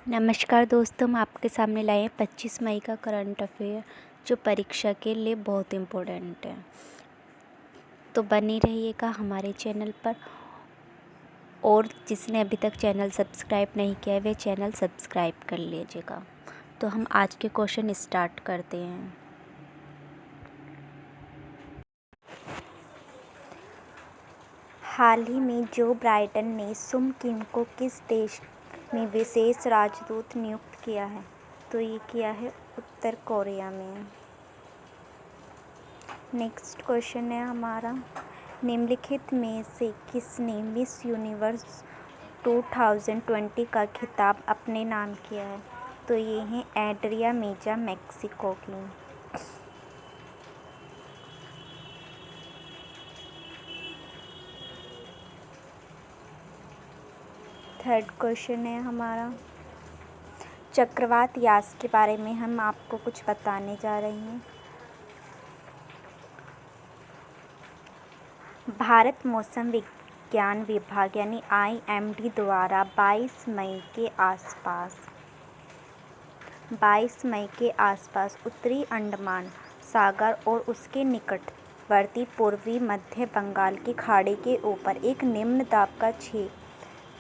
नमस्कार दोस्तों, हम आपके सामने लाए हैं 25 मई का करंट अफेयर जो परीक्षा के लिए बहुत इम्पोर्टेंट है। तो बनी रहिएगा हमारे चैनल पर, और जिसने अभी तक चैनल सब्सक्राइब नहीं किया है वे चैनल सब्सक्राइब कर लीजिएगा। तो हम आज के क्वेश्चन स्टार्ट करते हैं। हाल ही में जो बाइडेन ने सुम किम को किस देश में विशेष राजदूत नियुक्त किया है? तो ये किया है उत्तर कोरिया में। नेक्स्ट क्वेश्चन है हमारा, निम्नलिखित में से किसने मिस यूनिवर्स 2020 का खिताब अपने नाम किया है? तो ये है एड्रिया मेजा मैक्सिको की। थर्ड क्वेश्चन है हमारा, चक्रवात यास के बारे में हम आपको कुछ बताने जा रहे हैं। भारत मौसम विज्ञान विभाग यानी IMD द्वारा 22 मई के आसपास उत्तरी अंडमान सागर और उसके निकटवर्ती पूर्वी मध्य बंगाल की खाड़ी के ऊपर एक निम्न दाब का क्षेत्र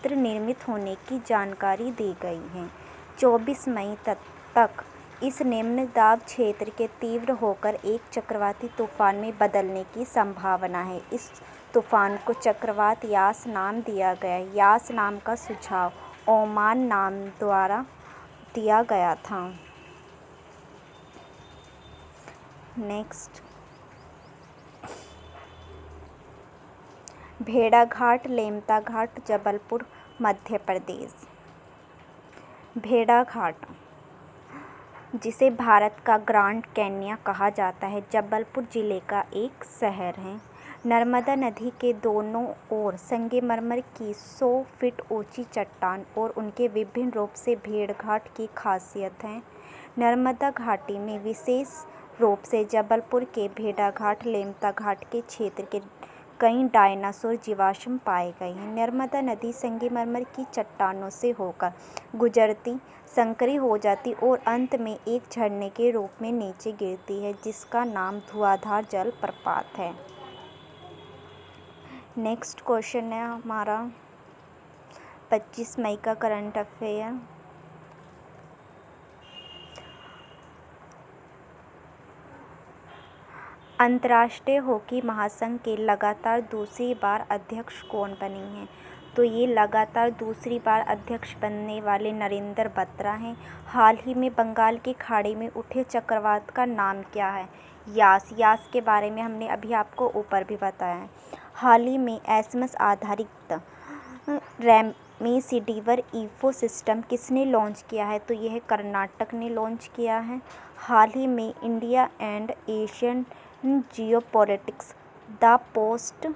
निर्मित होने की जानकारी दी गई है। 24 मई तक इस निम्न दाब क्षेत्र के तीव्र होकर एक चक्रवाती तूफान में बदलने की संभावना है। इस तूफान को चक्रवात यास नाम दिया गया। यास नाम का सुझाव ओमान नाम द्वारा दिया गया था। नेक्स्ट, भेड़ाघाट लेमता घाट जबलपुर मध्य प्रदेश। भेड़ाघाट, जिसे भारत का ग्रैंड कैन्यन कहा जाता है, जबलपुर जिले का एक शहर है। नर्मदा नदी के दोनों ओर संगमरमर की 100 फीट ऊंची चट्टान और उनके विभिन्न रूप से भेड़ाघाट की खासियत है। नर्मदा घाटी में विशेष रूप से जबलपुर के भेड़ाघाट लेमता घाट के क्षेत्र के कई डायनासोर जीवाश्म पाए गए हैं। नर्मदा नदी संगमरमर की चट्टानों से होकर गुजरती, संकरी हो जाती और अंत में एक झरने के रूप में नीचे गिरती है, जिसका नाम धुआंधार जलप्रपात है। नेक्स्ट क्वेश्चन है हमारा 25 मई का करंट अफेयर, अंतर्राष्ट्रीय हॉकी महासंघ के लगातार दूसरी बार अध्यक्ष कौन बने हैं? तो ये लगातार दूसरी बार अध्यक्ष बनने वाले नरेंद्र बत्रा हैं। हाल ही में बंगाल की खाड़ी में उठे चक्रवात का नाम क्या है? यास। यास के बारे में हमने अभी आपको ऊपर भी बताया है। हाल ही में एसएमएस आधारित रेमडेसिविर इको सिस्टम किसने लॉन्च किया है? तो यह कर्नाटक ने लॉन्च किया है। हाल ही में India and Asian geopolitics the post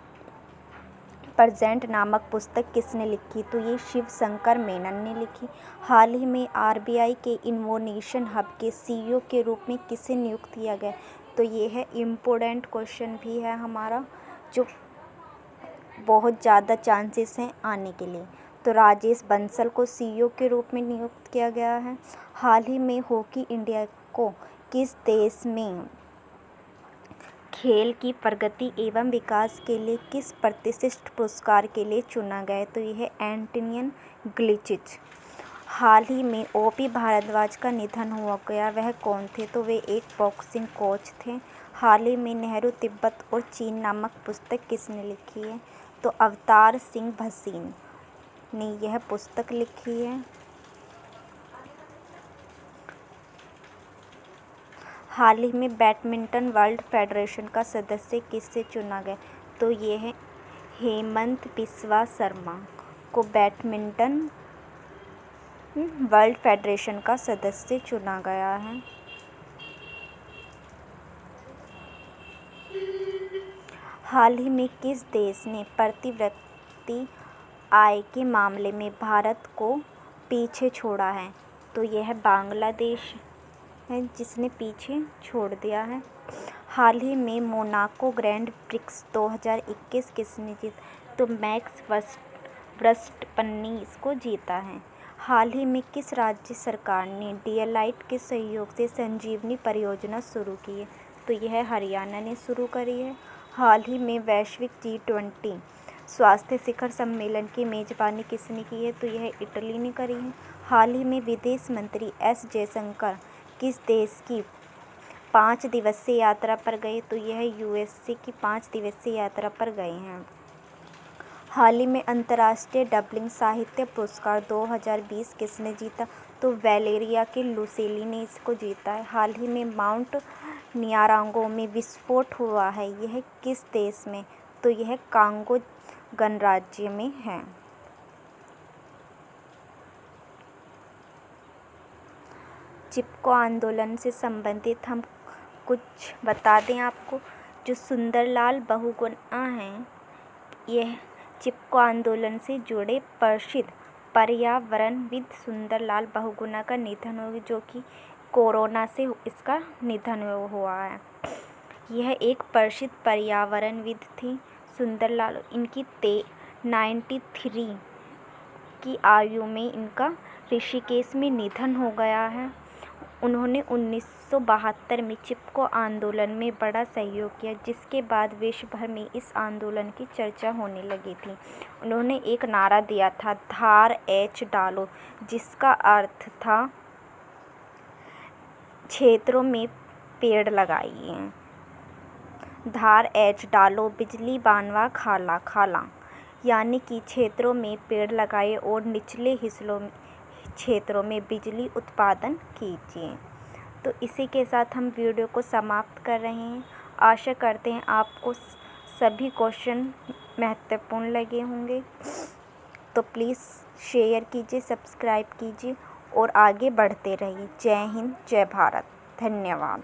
present नामक पुस्तक किसने लिखी? तो ये शिवशंकर मेनन ने लिखी। हाल ही में RBI के इनोवेशन हब के CEO के रूप में किसे नियुक्त किया गया? तो ये है इम्पोर्टेंट क्वेश्चन भी है हमारा, जो बहुत ज़्यादा चांसेस हैं आने के लिए। तो राजेश बंसल को CEO के रूप में नियुक्त किया गया है। हाल ही में हॉकी इंडिया को किस देश में खेल की प्रगति एवं विकास के लिए किस प्रतिष्ठित पुरस्कार के लिए चुना गया? तो यह है एंटोनियन ग्लिचिच। हाल ही में OP भारद्वाज का निधन हो गया। वह कौन थे? तो वे एक बॉक्सिंग कोच थे। हाल ही में नेहरू तिब्बत और चीन नामक पुस्तक किसने लिखी है? तो अवतार सिंह भसीन ने यह पुस्तक लिखी है। हाल ही में बैडमिंटन वर्ल्ड फेडरेशन का सदस्य किससे चुना गया? तो ये है हेमंत बिस्वा शर्मा को बैडमिंटन वर्ल्ड फेडरेशन का सदस्य चुना गया है। हाल ही में किस देश ने प्रति व्यक्ति आय के मामले में भारत को पीछे छोड़ा है? तो यह है बांग्लादेश है, जिसने पीछे छोड़ दिया है। हाल ही में मोनाको ग्रैंड प्रिक्स 2021 किसने जीता? तो मैक्स वर्स्टपन ने इसको जीता है। हाल ही में किस राज्य सरकार ने डीएलआइट के सहयोग से संजीवनी परियोजना शुरू की है? तो यह हरियाणा ने शुरू करी है। हाल ही में वैश्विक G20 स्वास्थ्य शिखर सम्मेलन की मेजबानी किसने की है? तो यह इटली ने करी है। हाल ही में विदेश मंत्री एस जयशंकर किस देश की 5 दिवसीय यात्रा पर गए? तो यह यूएसए की 5 दिवसीय यात्रा पर गए हैं। हाल ही में अंतर्राष्ट्रीय डबलिंग साहित्य पुरस्कार 2020 किसने जीता? तो वैलेरिया के लुसेली ने इसको जीता है। हाल ही में माउंट नियारांगो में विस्फोट हुआ है, यह किस देश में? तो यह कांगो गणराज्य में है। चिपको आंदोलन से संबंधित हम कुछ बता दें आपको। जो सुंदरलाल बहुगुणा हैं, यह चिपको आंदोलन से जुड़े प्रसिद्ध पर्यावरणविद सुंदरलाल बहुगुणा का निधन हो गया, जो कि कोरोना से इसका निधन हुआ है। यह एक प्रसिद्ध पर्यावरणविद थी सुंदरलाल। इनकी 93 की आयु में इनका ऋषिकेश में निधन हो गया है। उन्होंने 1972 में चिपको आंदोलन में बड़ा सहयोग किया, जिसके बाद विश्व भर में इस आंदोलन की चर्चा होने लगी थी। उन्होंने एक नारा दिया था, धार एच डालो, जिसका अर्थ था क्षेत्रों में पेड़ लगाइए। धार एच डालो, बिजली बानवा खाला खाला, यानी कि क्षेत्रों में पेड़ लगाइए और निचले क्षेत्रों में बिजली उत्पादन कीजिए। तो इसी के साथ हम वीडियो को समाप्त कर रहे हैं। आशा करते हैं आपको सभी क्वेश्चन महत्वपूर्ण लगे होंगे। तो प्लीज़ शेयर कीजिए, सब्सक्राइब कीजिए और आगे बढ़ते रहिए। जय हिंद, जय भारत, धन्यवाद।